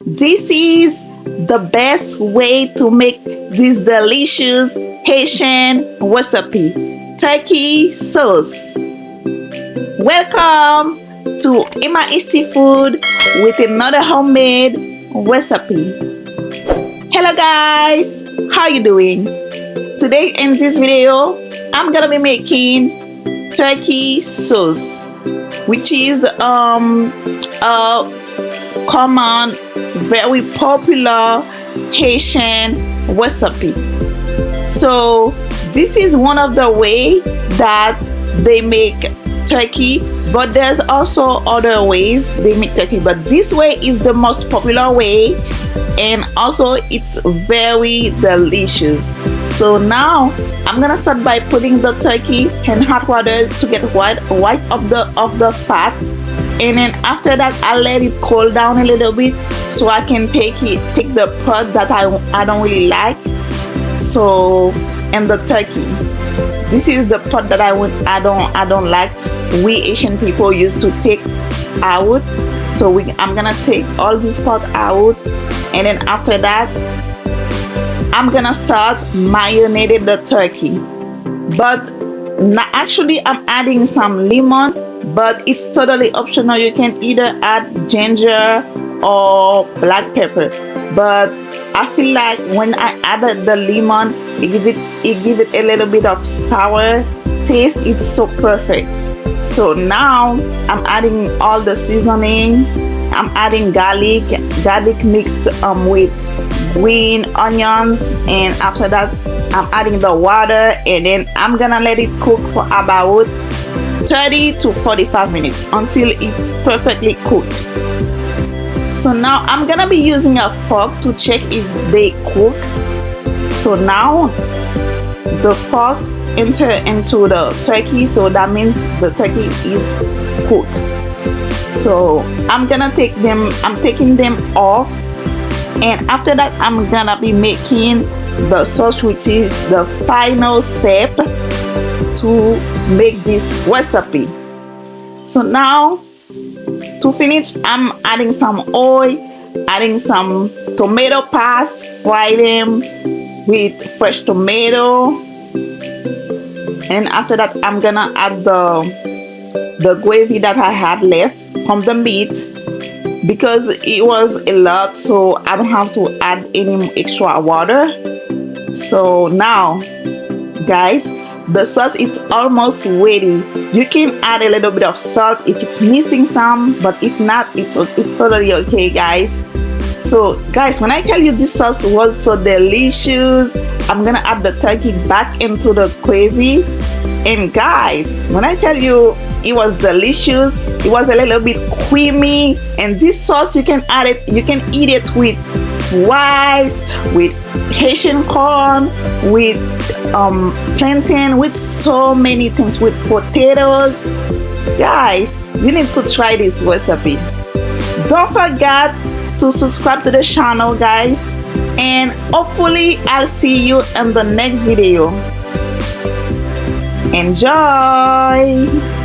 This is the best way to make this delicious Haitian recipe, turkey sauce. Welcome to Emma Food with another homemade recipe. Hello guys, how you doing? Today in this video, I'm gonna be making turkey sauce, which is a common, very popular Haitian recipe. So this is one of the way that they make turkey, but there's also other ways they make turkey, but this way is the most popular way, and also it's very delicious. So now I'm gonna start by putting the turkey in hot water to get white of the fat, and then after that I'll let it cool down a little bit so I can take the part that I don't really like. So, and the turkey, this is the part that I don't like. We Asian people used to take out, so I'm gonna take all this part out, and then after that I'm gonna start marinating the turkey. But actually I'm adding some lemon, but it's totally optional. You can either add ginger or black pepper, but I feel like when I added the lemon, it give it a little bit of sour taste. It's so perfect. So now I'm adding all the seasoning. I'm adding garlic mixed with green onions, and after that I'm adding the water, and then I'm gonna let it cook for about 30 to 45 minutes until it's perfectly cooked. So now I'm gonna be using a fork to check if they cook. So now the fork enter into the turkey, so that means the turkey is cooked. So I'm taking them off, and after that I'm gonna be making the sauce, which is the final step to make this recipe. So now to finish, I'm adding some oil, adding some tomato paste, fry them with fresh tomato, and after that I'm gonna add the gravy that I had left from the meat, because it was a lot, so I don't have to add any extra water. So now guys, the sauce is almost ready. You can add a little bit of salt if it's missing some, but if not, it's totally okay, guys. So guys, when I tell you this sauce was so delicious, I'm gonna add the turkey back into the gravy, and guys, when I tell you it was delicious, it was a little bit creamy, and this sauce you can add it, you can eat it with rice, with Haitian corn, with plantain, with so many things, with potatoes. Guys, you need to try this recipe. Don't forget to subscribe to the channel, guys, and hopefully I'll see you in the next video. Enjoy.